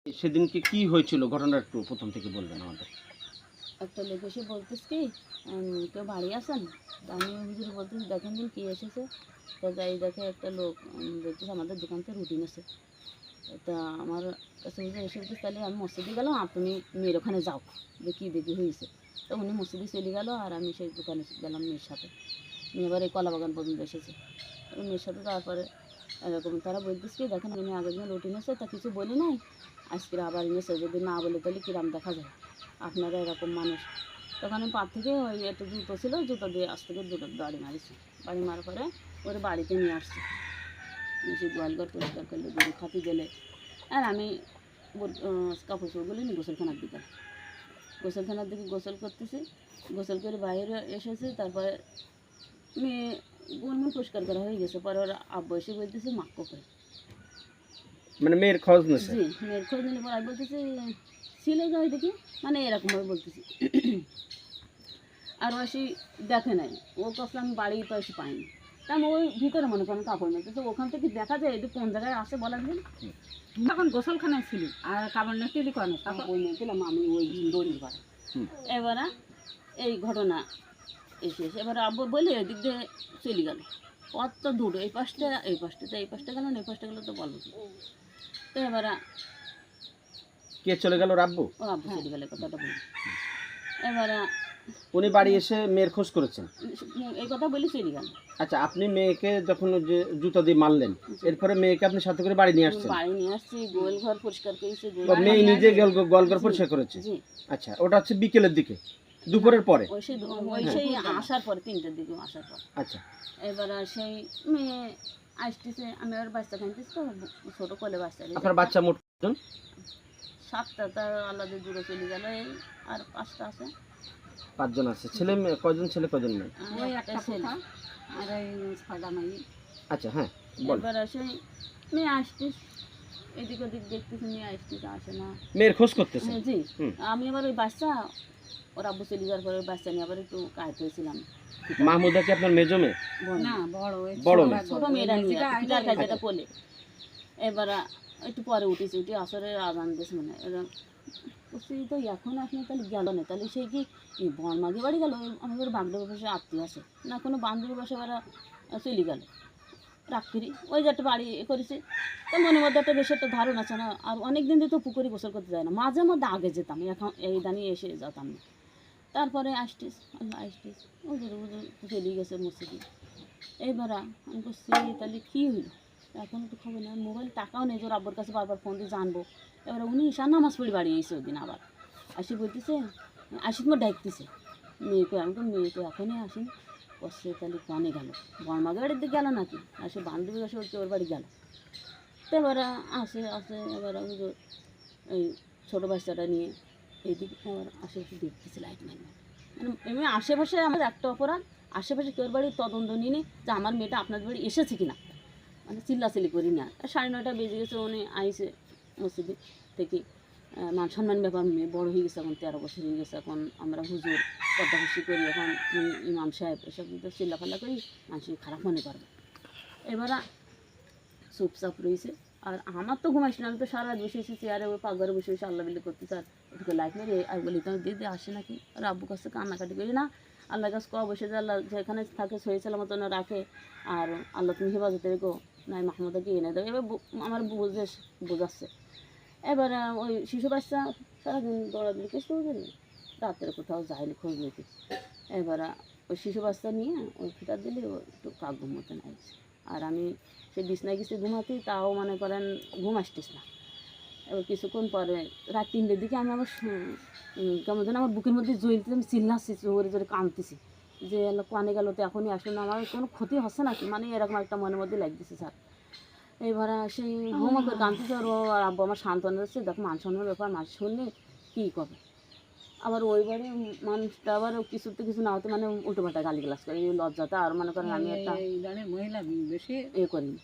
সেদিনকে কি হয়েছিল ঘটনাটা একটু প্রথম থেকে বলবেন আমাদের। একটা লোক এসে বলতেছে কি কেউ বাড়ি আসেন? তা আমি হুজুর বলতেছি দেখেন দিন কী এসেছে। তা যাই দেখে একটা লোক বলতেছে আমাদের দোকান থেকে রুটি নেছে। তা আমার কাছে হুজুর এসে বলতেছে তাহলে আমি মসজিদে গেলাম আর তুমি মেয়ের ওখানে যাও দেখি দেখি হয়েছে। তো উনি মসজিদে চলে গেল আর আমি সেই দোকানে গেলাম মেয়ের সাথে। মেয়ে এবার এই কলা বাগান পর্যন্ত এসেছে। মেয়ের সাথে তারপরে এরকম তারা বলতেছে কি দেখেন উনি আগের দিন রুটি নেছে তা কিছু বলি নাই, আজকে আবার এনেছে, যদি না বলে তাহলে কিরাম দেখা যায় আপনারা এরকম মানুষ। তখন আমি পার থেকে ওই একটা জুতো ছিল জুতো দিয়ে আজ থেকে দুটো বাড়ি মারিছি। বাড়ি মারার পরে ওর বাড়িতে নিয়ে আসছি, সে গোয়ালঘর পরিষ্কার করলে গরু খাতি গেলে আর আমি কাপড় চোপড়গুলো নিয়ে গোসলখানার দিকে গোসলখানার দিকে গোসল করতেছি। গোসল করে বাইরে এসেছি, তারপরে মেয়ে গুনগুন পরিষ্কার করা হয়ে গেছে। পরে ওর আব্বু এসে বলতেছে মাক্কো করে মানে মেয়ের খোঁজ নিছে। জি মেয়ের খোঁজ নিলে পরে আমি বলতেছি ছিল যাই দেখি, মানে এরকমভাবে বলতেছি। আর ও এসে দেখে নাই, ও কাছে আমি বাড়ি তো এসে পাইনি। তা আমি ওই ভিতরে মনে করেন কাপড় নিতে, তো ওখান থেকে দেখা যায় এটা কোন জায়গায় আসে বলার দিন। তখন গোসলখানায় ছিলি আর কাপড় নেটিলি কেন তখন ওই নিয়েছিলাম আমি ওই দড়ির পাড়ে। এবারে এই ঘটনা এসে এবার আব্বু বলে এদিক দিয়ে চলে গেল কত দূর, এই পাশটা এই পাশটা, তো এই পাশটা গেল না এই পাশটা গেলো তো বলবো কি। তো এবারে কে চলে গেল? আব্বু? ও আব্বু চলে গেলে কথাটা বলি। এবারে উনি বাড়ি এসে মেয়ের খোঁজ করেছেন? এই কথা বলি চলে গেল। আচ্ছা, আপনি মেয়েকে যখন ওই যে জুতো দিয়ে মারলেন এরপরে মেয়েকে আপনি সাথে করে বাড়ি নিয়ে আসছেন? বাড়ি নিয়ে আসছি, গোয়াল ঘর পরিষ্কার করেছি। মেয়ে নিজে গোয়ালঘর পরিষ্কার করেছে? জি। আচ্ছা, ওটা হচ্ছে বিকেলের দিকে, দুপুরের পরে? ওই সেই আসার পরে 3টার দিকে আসার পর। আচ্ছা, এবার সেই মেয়ে আসতেছে, আমি আর বাচ্চা খাইতেছি তো ছোটো কোলে বাচ্চা। আপনার বাচ্চা মোট কজন? 7টা, তার আলাদা দূরে চলে গেল এই আর 5টা আছে। 5 জন আছে। ছেলে মেয়ে কজন? ছেলে কজন মেয়ে? ওই একটা ছেলে আর এই 6টা মেয়ে। আচ্ছা, হ্যাঁ বল। এবার সেই মেয়ে আসতিস এদিক ওদিক দেখতেছি, মেয়ে আসতিস আসে না, মেয়ের খোঁজ করতেছে? জি। আমি আবার ওই বাচ্চা ওর আব্বু চলে যাওয়ার পরে বাচ্চা নিয়ে আবার একটু কাজ হয়েছিলাম। মাহমুদা কি আপনার মেজো মেয়ে? না বড় বড় মেয়ে। ছোটো মেয়েরা নিয়ে পিতার কাছে যেটা বলে। এবার একটু পরে উঠেছি, উঠে আসরে আজান দিয়েছে মানে বলছি তো এখন আপনি তাহলে গেল না, তাহলে সেই কি বর্মাগি বাড়ি গেল? আমাদের বান্ধবী বসে আত্মীয় আছে না, কোনো বান্ধবী বসে ওরা চলে গেল রাত্রি ওই যে একটা বাড়ি করেছে। তো মনের মধ্যে একটা বেশি একটা ধারণা আছে না। আর অনেক দিন দিয়ে তো পুকুরে গোসল করতে যায় না, মাঝে মধ্যে আগে যেতাম, এখন এই দাঁড়িয়ে এসে যেতাম না। তারপরে আসতিস আল্লাহ আসতিস ওদের চলে গেছে মসজিদে। এইবার আমি বলছি তাহলে কী হইল এখন তো খবর নেই, মোবাইল টাকাও নেই, তোর আব্বুর কাছে বারবার ফোন দিয়ে জানবো। এবার উনি ঈশান নামাজ পড়ে বাড়ি এসে ওই দিন আবার আসি বলতেছে আসি তোমার ডাকতেছে মেয়েকে। আমি তো মেয়েকে এখনই আসেন বসছে, তাহলে কনে গেল বর্মাগে বাড়ির দিকে গেল নাকি? আর সে বান্ধবী বসে ওর ওর বাড়ি গেল। তো এবার আসে এবার এই ছোটো বাচ্চাটা নিয়ে এইদিকে আবার আশেপাশে দেখতেছে লাইট মাইন, মানে এমনি আশেপাশে আমার একটা অপরাধ, আশেপাশে কেউ বাড়ি তদন্ত নিয়ে নি যে আমার মেয়েটা আপনার বাড়ি এসেছে কিনা, মানে চিল্লাচিল্লি করি না। 9:30 বেজে গেছে, উনি আইসে মসজিদে থেকে মান সম্মান ব্যাপার, মেয়ে বড়ো হয়ে গেছে, এখন 13 বছর হয়ে গেছে, এখন আমরা হুজুর পদ্মাখুশি করি, এখন ইমাম সাহেব এসব কিন্তু চিল্লাপাল্লা করি মানুষকে খারাপ মনে করবে। এবার চুপচাপ রয়েছে। আর আমার তো ঘুমাইছি না, আমি তো সারা বসে এসে চেয়ারে ওই পাকঘরে বসে বসে আল্লাহ বিল্লি করতেছি। আর একটু লাইট মেরে আর বলি তো দিদি আসে নাকি, আর আব্বু কাছে কান্নাকাটি করি না, আল্লাহ কাছে ক বসে যে আল্লাহ যেখানে থাকে সহি সালামত রাখে, আর আল্লাহ তুমি হেফাজতে রেখো, নাই মাহমুদাকে এনে দেবো। এবার আমার বোঝাচ্ছে। এবার ওই শিশু বাচ্চা সারাদিন দৌড়াদৌড়ি কিছু বুঝলি, রাত্রে কোথাও যায়নি খোঁজ নিতে। এবার ওই শিশু বাচ্চা নিয়ে ওই ফিটার দিলে ও একটু কাক ঘুমোতে নাইছে। আর আমি সে বিছনায় গেছি ঘুমাতে, তাও মনে করেন ঘুম আসতিস না। এবার কিছুক্ষণ পরে রাত 3টের দিকে আমি আবার কেমন যেন আমার বুকের মধ্যে জ্বলতে, আমি চিল্লাচ্ছি, জোরে জোরে কাঁদতেছি যে আল্লাহ কানে গেল তো এখনই আসলো না, আমার কোনো ক্ষতি হচ্ছে নাকি, মানে এরকম একটা মনের মধ্যে লাগতেছে স্যার। এবার সেই হোমওয়ার্ক করে কাঁদতেছে, আর ও আর আব্বু আমার সান্ত্বনা দিচ্ছে, দেখো মান সম্মানের ব্যাপার, মানুষ শুনলে কী করবে। আবার ওই বাড়ি মানুষটা আবার কিছুতে কিছু না হতে মানে উল্টোপাল্টা গালি গ্লাস করে, এই লজ্জাটা আর মনে করেন আমি একটা মহিলা বেশি করিনি।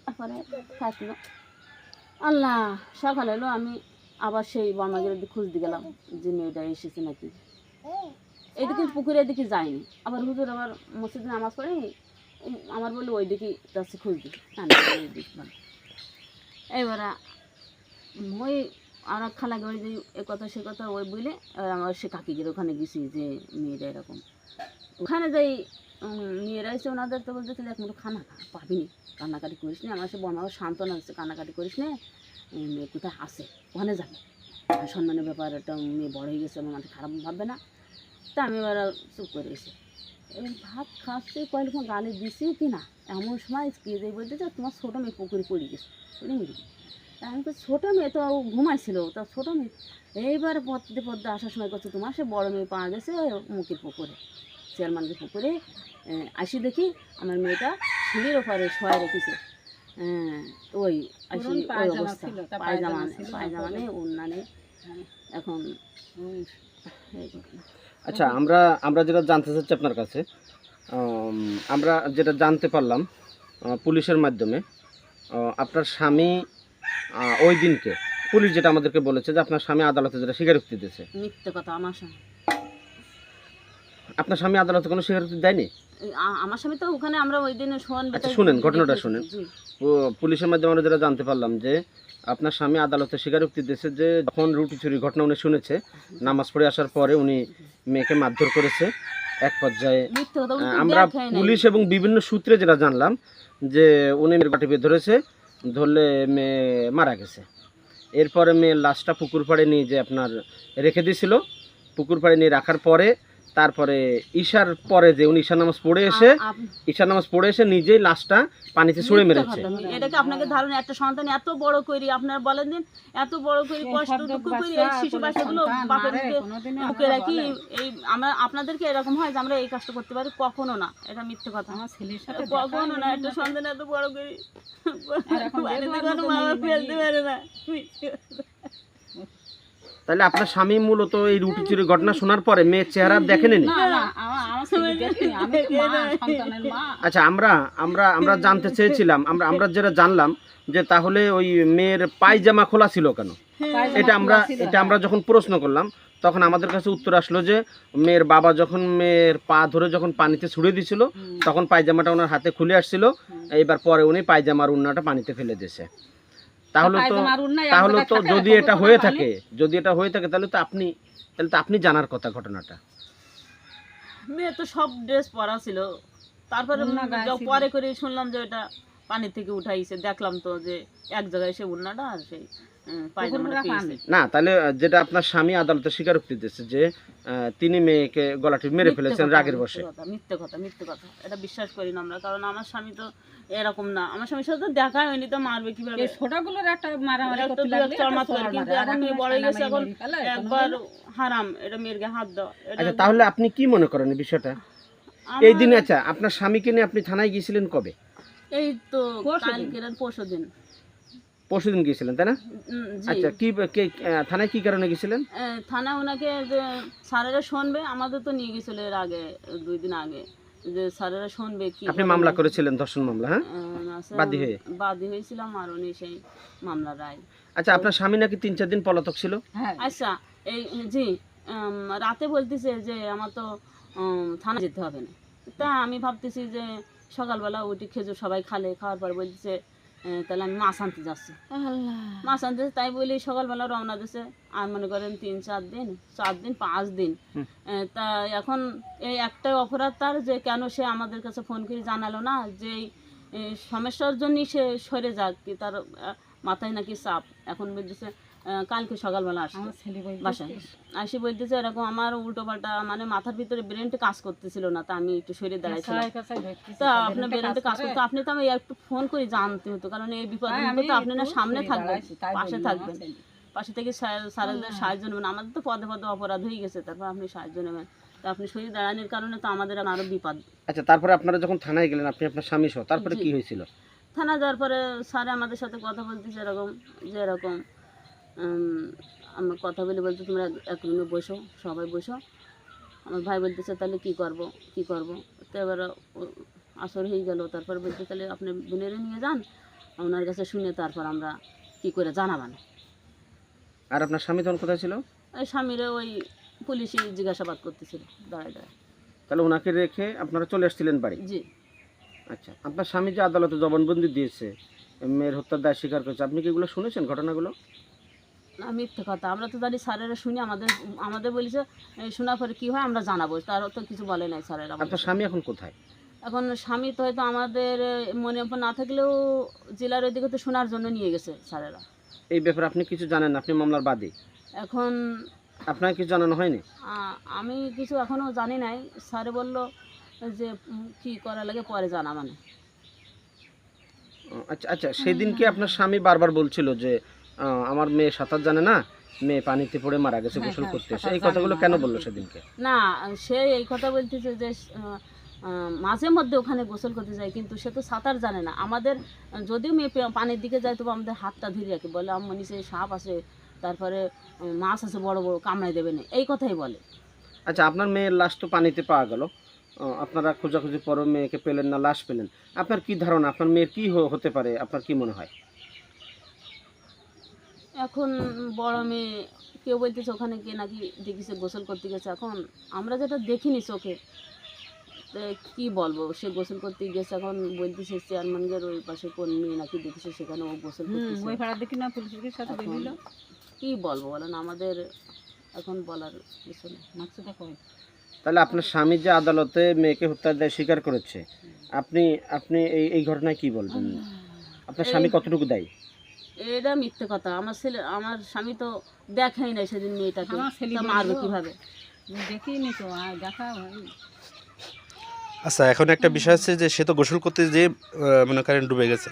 তারপরে থাকলো আল্লাহ সকাল হলো, আমি আবার সেই বর্মাগের দিকে খুঁজতে গেলাম যে মেয়েটা এসেছে নাকি। এদিকে পুকুরে এদিকে যায়নি, আবার হুজুর আবার মসজিদে নামাজ পড়ে আমার বলে ওই দিকে যাচ্ছে খুঁজতে। এইবার ওই আর এক খালাকে বাড়ি যে এ কথা সে কথা ওই বলে আমার সে কাকিদের ওখানে গেছি যে মেয়েরা এরকম ওখানে যাই মেয়েরা এসে ওনাদের তো বলতে এক মুঠো খানা খা পাবিনি, কান্নাকাটি করিস না। আমার সে বর্মাকে সান্ত্বনা দিচ্ছে, কান্নাকাটি করিস না, মেয়ে কোথায় আসে ওখানে যাবে, সম্মানের ব্যাপার, একটা মেয়ে বড় হয়ে গেছে, আমার মাঠে খারাপ ভাববে না। তা আমি এবার চুপ করে এসে এবার ভাত খাচ্ছে, কয়েকরকম গালে দিছি কি না, এমন সময় কে যে বলতে যে তোমার ছোটো মেয়ে পুকুরে পড়ে গেছে, পড়ে মরে গেছে। তা আমি তো ছোটো মেয়ে তো ঘুমাইছিল, তা ছোটো মেয়ে এইবার পদ্মে পদ্মে আসার সময় করছে তোমার সে বড়ো মেয়ে পাওয়া গেছে মুখের পুকুরে, চেয়ারম্যানকে পুকুরে। আসি দেখি আমার মেয়েটা সিঁড়ির ওপরে শোয়া রেখেছে, ওই আসি ওই অবস্থা, পায়জামা নেই, ওড়না নেই। এখন এই ঘটনা। আচ্ছা, আমরা যেটা জানতে চাচ্ছি আপনার কাছে, আমরা যেটা জানতে পারলাম পুলিশের মাধ্যমে, আপনার স্বামী ওই দিনকে পুলিশ যেটা আমাদেরকে বলেছে যে আপনার স্বামী আদালতে যেটা স্বীকারোক্তি দিয়েছে, মিথ্যে কথা। আমার স্বামী, আপনার স্বামী আদালতে কোনো স্বীকারোক্তি দেয়নি? আমার স্বামী তো ওখানে আমরা ওই দিনে আচ্ছা শুনেন, ঘটনাটা শুনেন। পুলিশের মাধ্যমে আমরা যেটা জানতে পারলাম যে আপনার স্বামী আদালতে স্বীকারোক্তি দিয়েছে যে যখন রুটি চুরির ঘটনা উনি শুনেছে, নামাজ পড়ে আসার পরে উনি মেয়েকে মারধর করেছে। এক পর্যায়ে আমরা পুলিশ এবং বিভিন্ন সূত্রে যেটা জানলাম যে উনি মেয়ের গা টিপে ধরেছে, ধরলে মেয়ে মারা গেছে। এরপরে মেয়ের লাশটা পুকুর পাড়ে নিয়ে যে আপনার রেখে দিয়েছিল, পুকুর পাড়ে নিয়ে রাখার পরে তারপরে ঈশার পরে যে উনি ঈশার নামাজ পড়ে এসে নিজেই লাশটা পানিতে ছুঁড়ে মেরেছে। এটাকে আপনাকে ধারণা, একটা সন্তান এত বড় করি, আপনারা বলেন দিন, এত বড় করি কষ্ট দুঃখ করি, এই শিশু বাচ্চাগুলো বাপের বুকে রাখি, এই আমরা আপনাদেরকে এরকম হয় যে আমরা এই কাজটা করতে পারি? কখনো না, এটা মিথ্যে কথা। আমার ছেলের সাথে কখনো না, একটা সন্তান এত বড় করি মা ফেলতে পারে না। তাহলে আপনার স্বামী মূলত এই রুটি চুরির ঘটনা শোনার পরে মেয়ের চেহারা দেখেনি? আচ্ছা, আমরা জানতে চেয়েছিলাম, আমরা যেটা জানলাম যে তাহলে ওই মেয়ের পায়জামা খোলা ছিল কেন, এটা আমরা যখন প্রশ্ন করলাম তখন আমাদের কাছে উত্তর আসলো যে মেয়ের বাবা যখন মেয়ের পা ধরে যখন পানিতে ছুড়ে দিয়েছিল তখন পায়জামাটা ওনার হাতে খুলে আসছিল, এইবার পরে উনি পায়জামার উন্নাটা পানিতে ফেলে দিয়েছে। তাহলে তো যদি এটা হয়ে থাকে তাহলে তো আপনি জানার কথা ঘটনাটা। মেয়ে তো সব ড্রেস পরা ছিল, তারপরে পরে করে শুনলাম যে এটা পানি থেকে উঠাইছে, দেখলাম তো যে এক জায়গায় সে উন্নাটা আর সেই পায়জামাটা পেয়েছে। না, তাহলে যেটা আপনার স্বামী আদালতে স্বীকারোক্তি দিয়েছে যে তিনি মেয়েকে গলাটি মেরে ফেলেছেন রাগের বশে। মিথ্যে কথা, এটা বিশ্বাস করি না আমরা, কারণ আমার স্বামী তো এরকম না, আমার স্বামীর সাথে দেখা হয়নি, তো মারবে কিভাবে? ছোটগুলোর একটা মারামারি করতে লাগলে কিন্তু এখন মেয়ে বড় হয়ে গেছে, এখন একবার হারাম এটা মেয়ের গায়ে হাত দেওয়া। আচ্ছা, তাহলে আপনি কি মনে করেন এই বিষয়টা এই দিনে? আচ্ছা, আপনার স্বামীকে নিয়ে আপনি থানায় গিয়েছিলেন কবে? এই তো পরশুদিন গিয়েছিলেন, তাই না? আচ্ছা, কি থানায় কি কারণে গেছিলেন? থানায় ওনাকে যে স্যারেরা শুনবে, আমাদের তো নিয়ে গেছিল এর আগে 2 দিন আগে, যে স্যারেরা শুনবে কি। আপনি মামলা করেছিলেন, ধর্ষণ মামলা? হ্যাঁ, বাদী হয়েছিলাম আর উনি সেই মামলা রায়। আচ্ছা, আপনার স্বামী নাকি 3-4 দিন পলাতক ছিল? আচ্ছা, এই জি রাতে বলতেছে যে আমার তো থানা যেতে হবে না, তা আমি ভাবতেছি যে সকালবেলা উঠে খেজুর সবাই খাওয়ার পর বলতেছে তাহলে আমি মাছ আনতে যাচ্ছি, মাছ আনতে, তাই বলি সকালবেলা রওনা দিছে। আর মনে করেন 3-4 দিন 5 দিন, তা এখন এই একটাই অপরাধ তার, যে কেন সে আমাদের কাছে ফোন করে জানালো না যে সমস্যার জন্যই সে সরে যাক, কি তার মাথায় নাকি চাপ। এখন বলতেছে কালকে সকালবেলা আসছে বাসায়, আসি বলতেছে এরকম আমার উল্টো পাল্টা, মানে মাথার ভিতরে ব্রেনটা কাজ করতেছিল না, তা আমি একটু শরীরে দাঁড়াইছিলাম। তা আপনার ব্রেনটা কাজ করতে, আপনি তো আমি একটু ফোন করে জানতে হতো, কারণ এই বিপদ তো আপনি না সামনে থাকবেন, পাশে থাকবেন, পাশে থেকে স্যারেদের সাহায্য নেবেন। আমাদের তো পদে পদে অপরাধ হয়ে গেছে, তারপর আপনি সাহায্য নেবেন, তা আপনি শরীর দাঁড়ানোর কারণে তো আমাদের আরো বিপদ। আচ্ছা, তারপরে আপনারা যখন থানায় গেলেন, আপনি আপনার স্বামী সহ, তারপরে কি হয়েছিল? থানা যাওয়ার পরে স্যারে আমাদের সাথে কথা বলতেছে এরকম আমার কথা বলে বলতে তোমরা এক রুমে বসো, সবাই বসো। আমার ভাই বলতেছে তাহলে কি করব তো এবার আসর হয়ে গেল। তারপর বলতে তাহলে আপনি বোনেরে নিয়ে যান, ওনার কাছে শুনে তারপর আমরা কি করে জানাবান। আর আপনার স্বামী তখন কোথায় ছিল? ওই স্বামীরে ওই পুলিশি জিজ্ঞাসাবাদ করতেছিল দাঁড়ায়। তাহলে ওনাকে রেখে আপনারা চলে আসছিলেন বাড়ি? জি। আচ্ছা, আপনার স্বামী যে আদালতে জবানবন্দি দিয়েছে, মেয়ের হত্যার দায় স্বীকার করেছে, আপনি কি এগুলো শুনেছেন ঘটনাগুলো? না মিথ্যে কথা, আমরা তো জানি স্যারেরা শুনি আমাদের বলেছে শোনার পরে কী হয় আমরা জানাবো, তারও তো কিছু বলে নাই স্যারেরা আমাদের। আপনার স্বামী এখন কোথায়? এখন স্বামী তো হয়তো আমাদের মনে উপর না থাকলেও জেলার ওইদিকে তো শোনার জন্য নিয়ে গেছে স্যারেরা। এই ব্যাপারে আপনি কিছু জানেন? আপনি মামলার বাদী, এখন আপনার কিছু জানানো হয়নি? আমি কিছু এখনও জানি নাই, স্যারে বলল যে কী করা লাগে পরে জানা মানে। আচ্ছা আচ্ছা, সেদিনকে আপনার স্বামী বারবার বলছিল যে আমার মেয়ে সাঁতার জানে না, মেয়ে পানিতে পড়ে মারা গেছে হ্যাঁ, গোসল হ্যাঁ, করতে এসে, সাঁতার এই কথাগুলো জানে কেন না। বললো সেদিনকে? না, সে এই কথা বলতেছে যে মাঝে মধ্যে ওখানে গোসল করতে যায়, কিন্তু সে তো সাঁতার জানে না। আমাদের যদিও মেয়ে পানির দিকে যায় তবু আমাদের হাতটা ধরে রাখে, বলে আম্মা নিচে সাপ আছে, তারপরে মাছ আছে বড় বড়, কামড়াই দেবে না, এই কথাই বলে। আচ্ছা, আপনার মেয়ের লাশ তো পানিতে পাওয়া গেল, আপনারা খোঁজাখুঁজি পরও মেয়েকে পেলেন না, লাশ পেলেন, আপনার কি ধারণা আপনার মেয়ের কি হতে পারে, আপনার কি মনে হয়? এখন বড় মেয়ে কেউ বলতেছে ওখানে গিয়ে নাকি দেখিছে গোসল করতে গেছে। এখন আমরা যেটা দেখিনি চোখে, তো কি বলবো, সে গোসল করতে গেছে, এখন বলতেছে চেয়ারম্যানদের ওই পাশে কোন মেয়ে নাকি দেখেছে সেখানে ও গোসল ওই করতেছে। পাড়া দেখি না পুলিশের সাথে এখন বেরিল, কি বলবো বলেন, আমাদের এখন বলার কিছু নেই। মাছটা কই তাহলে আপনার স্বামী যে আদালতে মেয়েকে হত্যার দায় স্বীকার করেছে, আপনি আপনি এই ঘটনায় কি বলবেন? আপনার স্বামী কতটুকু দায়ী? এটা মিথ্যে কথা, আমার স্বামী তো দেখাই নাই সেদিন মেয়েটাকে, আমার ছেলে তা মারবে বললো। কিভাবে? দেখিনি তো, আর দেখা আচ্ছা, এখন একটা বিষয় আছে যে সে তো গোসল করতে যেয়ে মনে করেন ডুবে গেছে,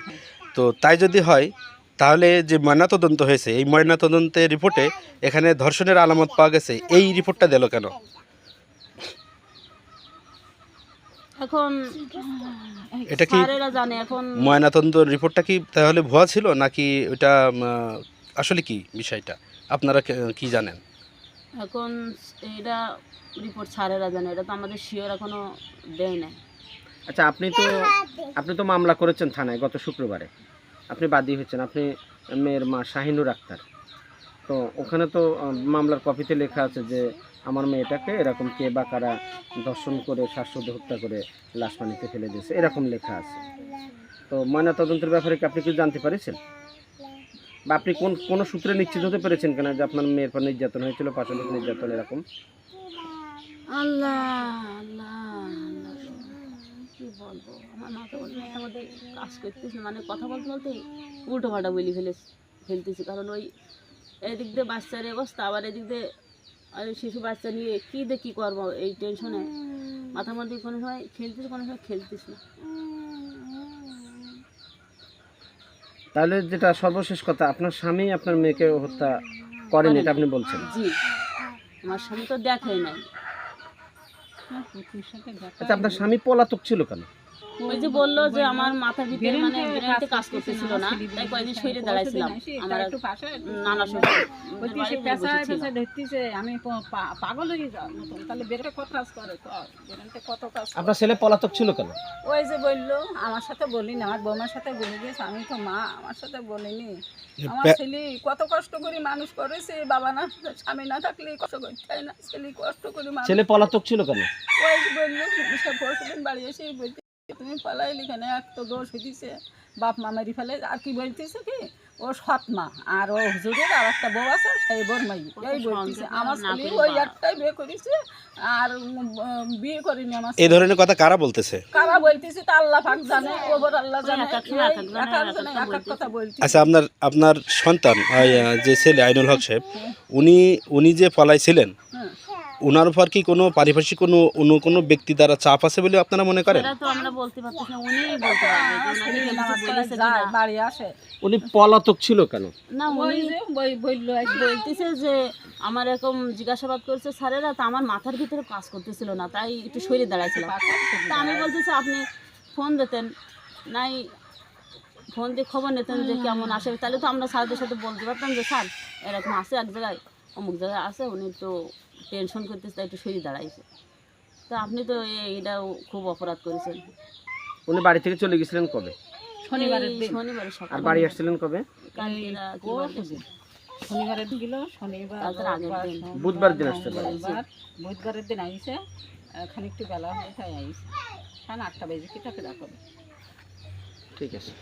তো তাই যদি হয় তাহলে যে ময়নাতদন্ত হয়েছে এই ময়নাতদন্তের রিপোর্টে এখানে ধর্ষণের আলামত পাওয়া গেছে, এই রিপোর্টটা দিল কেন? এখন এটা কি স্যারেরা জানে। এখন ময়নাতদন্ত রিপোর্টটা কি তাহলে ভুয়া ছিল নাকি ওটা আসলে কি বিষয়টা আপনারা কি জানেন? এখন এটা রিপোর্ট স্যারেরা জানে, এটা তো আমাদের শিওর এখনো দেয় নাই। আচ্ছা, আপনি তো মামলা করেছেন থানায় গত শুক্রবারে, আপনি বাদী হয়েছেন, আপনি মেয়ের মা শাহিনুর আক্তার, তো ওখানে তো মামলার কপিতে লেখা আছে যে আমার মেয়েটাকে এরকম কে বা কারা ধর্ষণ করে শ্বাসরোধে হত্যা করে লাশ পানিতে ফেলে দিয়েছে, এরকম লেখা আছে। তো ময়নাতদন্তের ব্যাপারে কি আপনি কিছু জানতে পেরেছেন, বা আপনি কোনো সূত্রে নিশ্চিত হতে পেরেছেন কেন যে আপনার মেয়ের পর নির্যাতন হয়েছিল, পাশবিক নির্যাতন এরকম? আল্লাহ আল্লাহ আল্লাহ, কি বলবো, আমার মাথার মধ্যে কাজ করতেছে, মানে কথা বলতে বলতে উল্টো পাল্টা বলি ফেলতেছি। কারণ ওই এদিক দিয়ে বাচ্চার অবস্থা, আবার এদিক দিয়ে শিশু বাচ্চা নিয়ে কী করবো, এই টেনশনে মাথার মধ্যে কোনো সময় খেলতেছি, কোনো সময় খেলতেছি না। তাহলে যেটা সর্বশেষ কথা, আপনার স্বামী আপনার মেয়েকে হত্যা করেন এটা আপনি বলছেন? জি, আমার স্বামী তো দেখাই নাই। আচ্ছা, আপনার স্বামী পলাতক ছিল কেন? ওই যে বললো যে আমার মাথার ভিতরে মানে ব্রেনতে কাজ করতেছিল না, তাই কয়েকদিন শরীরে দাঁড়াইছিলাম। আমার একটু পাশে নানা শ্বশুর ধরতেছে, আমি পাগল হয়ে যাওয়ার মতন, তাহলে বেরোতে কত কাজ করে, বেরোতে কত কাজ করে। আপনার ছেলে পলাতক ছিল কেন? ওই যে বললো, আমার সাথে বলিনি, আমার বৌমার সাথে বলে গেছে, আমি তো মা, আমার সাথে বলিনি। আমার ছেলে কত কষ্ট করে মানুষ করেছে, বাবা না স্বামী না থাকলে কষ্ট করতে হয় না, ছেলে কষ্ট করে মানুষ। ছেলে পলাতক ছিল কেন? ওই যে বললো, সব পরশুদিন বাড়ি এসে বলতে তুমি পালাইলি কেন, এক তো দোষ হইতেছে, বাপ মা মারি ফেলে, আর কি বলতেছে কি ও সৎ মা, আর ও হুজুরের আর একটা বউ আছে সেই বোর মাই, এই বলতেছে। আমার ছেলে ওই একটাই বিয়ে করেছে, আর বিয়ে করিনি। আমার এই ধরনের কথা কারা বলতেছে? কারা বলতেছে তা আল্লাহ পাক জানে, ওপর আল্লাহ জানে, এক এক কথা বলতেছে। আচ্ছা, আপনার সন্তান যে ছেলে আইনুল হক সাহেব, উনি যে পলাইছিলেন, ওনার উপর কি কোনো পারিপার্শ্বিক কোনো ব্যক্তি দ্বারা চাপ আছে বলে আপনারা মনে করেন? এটা তো আমরা বলতে পারতেছি না, উনিই বলতে পারবে যে ওনাকে কেউ কিছু বলেছে কিনা। বাড়ি আসে উনি পলাতক ছিল কেন? না, উনি বলতেছে যে আমার এরকম জিজ্ঞাসাবাদ করছে স্যারেরা, তা আমার মাথার ভিতরে কাজ করতেছিল না, তাই একটু শরীরে দাঁড়াইছিলাম। তা আমি বলতেছি আপনি ফোন দিতেন নাই, ফোন দিয়ে খবর নিতেন যে কেমন আসে, তাহলে তো আমরা স্যারদের সাথে বলতে পারতাম যে স্যার এরকম আছে এক জায়গায়, অমুক জায়গায় আছে, উনি তো টেনশন করতেছে তাই একটু শরীর দাঁড়াইছে। তো আপনি তো এইটাও খুব অপরাধ করেছেন। উনি বাড়ি থেকে চলে গেছিলেন কবে? শনিবারের দিন, শনিবারে আর সকালে। বাড়ি আসছিলেন কবে? কালকেরা কি বার গেছে? শনিবারের দিন গেল, শনিবার কালকের আগের দিন। বুধবার দিন আসতে পারে। বুধবারের দিন আইসে, খানিকটু বেলা হয়ে তাই আইসে, 8:30 বেজে কি তাকে ডাকবে। ঠিক আছে।